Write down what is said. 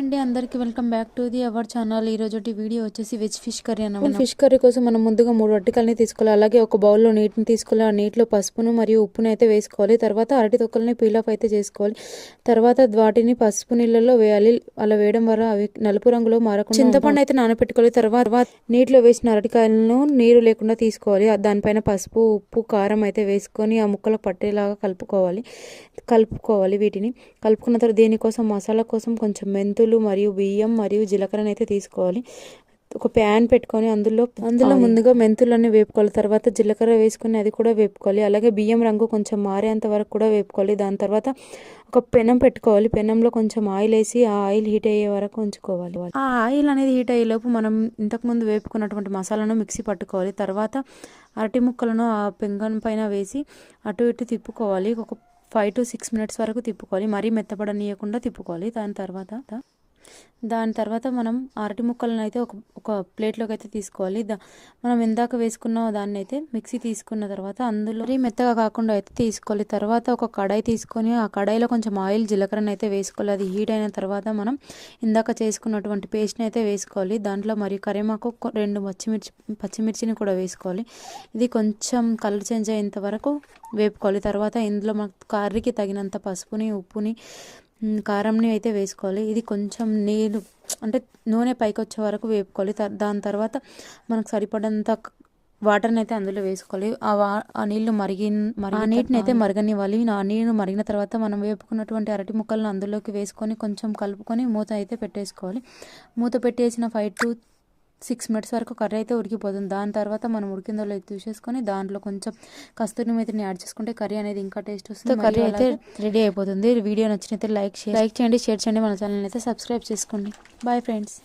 అండి, అందరికీ welcome back to the our channel. ఈ రోజు వీడియో వచ్చేసి వెజ్ ఫిష్ కర్రీ అన్నమాట. ఫిష్ కర్రీ కోసం మనం ముందుగా 3 అరటికాయలని తీసుకోవాలి. అలాగే ఒక బౌల్లో నీటిని తీసుకోవాలి. ఆ నీటిలో పసుపును మరియు ఉప్పును అయితే వేసుకోవాలి. తర్వాత అరటి తొక్కల్ని పీల్ ఆఫ్ అయితే చేసుకోవాలి. తర్వాత వాటిని పసుపు నీళ్ళలో వేయాలి. అలా వేయడం వల్ల అవి నలుపు రంగులో మారకుండా చింతపండు అయితే నానబెట్టుకోవాలి. తర్వాత నీటిలో వేసిన అరటికాయలను నీరు లేకుండా తీసుకోవాలి. దానిపైన పసుపు, ఉప్పు, కారం అయితే వేసుకొని ఆ ముక్కలకు పట్టేలాగా కలుపుకోవాలి. వీటిని కలుపుకున్న తర్వాత దీనికోసం మసాలా కోసం కొంచెం మెంతులు మరియు బియ్యం మరియు జీలకర్రని అయితే తీసుకోవాలి. ఒక ప్యాన్ పెట్టుకొని అందులో ముందుగా మెంతులన్నీ వేపుకోవాలి. తర్వాత జీలకర్ర వేసుకొని అది కూడా వేపుకోవాలి. అలాగే బియ్యం రంగు కొంచెం మారేంత వరకు కూడా వేపుకోవాలి. దాని తర్వాత ఒక పెనం పెట్టుకోవాలి. పెనంలో కొంచెం ఆయిల్ వేసి ఆ ఆయిల్ హీట్ అయ్యే వరకు ఉంచుకోవాలి. ఆ ఆయిల్ అనేది హీట్ అయ్యేలోపు మనం ఇంతకుముందు వేపుకున్నటువంటి మసాలాను మిక్సీ పట్టుకోవాలి. తర్వాత అరటి ముక్కలను ఆ పెంగన్ పైన వేసి అటు ఇటు తిప్పుకోవాలి. ఒక 5 to 6 minutes వరకు తిప్పుకోవాలి. మరీ మెత్తబడనీయకుండా తిప్పుకోవాలి. దాని తర్వాత మనం అరటి ముక్కలను అయితే ఒక ప్లేట్లోకి అయితే తీసుకోవాలి. మనం ఇందాక వేసుకున్న దాన్ని అయితే మిక్సీ తీసుకున్న తర్వాత అందులో మెత్తగా కాకుండా అయితే తీసుకోవాలి. తర్వాత ఒక కడాయి తీసుకొని ఆ కడాయిలో కొంచెం ఆయిల్, జీలకర్రను అయితే వేసుకోవాలి. అది హీట్ అయిన తర్వాత మనం ఇందాక చేసుకున్నటువంటి పేస్ట్ని అయితే వేసుకోవాలి. దాంట్లో మరియు కరివేపాకు 2 పచ్చిమిర్చిని కూడా వేసుకోవాలి. ఇది కొంచెం కలర్ చేంజ్ అయ్యేంత వరకు వేపుకోవాలి. తర్వాత ఇందులో మనకు కర్రీకి తగినంత పసుపుని, ఉప్పుని, కారంని అయితే వేసుకోవాలి. ఇది కొంచెం నీళ్ళు అంటే నూనె పైకి వచ్చే వరకు వేపుకోవాలి. దాని తర్వాత మనకు సరిపడంత వాటర్ని అయితే అందులో వేసుకోవాలి. ఆ నీళ్లు నీటిని అయితే మరగనివ్వాలి. ఆ నీళ్ళు మరిగిన తర్వాత మనం వేపుకున్నటువంటి అరటి ముక్కలను అందులోకి వేసుకొని కొంచెం కలుపుకొని మూత అయితే పెట్టేసుకోవాలి. మూత పెట్టేసిన 5 to 6 minutes వరకు కర్రీ అయితే ఉడికిపోతుంది. దాని తర్వాత మనం ఉడికిందో లేదో చూసేసుకొని దాంట్లో కొంచెం కస్తూరి మేతిని యాడ్ చేసుకుంటే కర్రీ అనేది ఇంకా టేస్ట్ వస్తుంది. కర్రీ అయితే రెడీ అయిపోతుంది. వీడియో నచ్చినైతే లైక్ చేయండి, షేర్ చేయండి. మన ఛానల్ అయితే సబ్స్క్రైబ్ చేసుకోండి. Bye friends.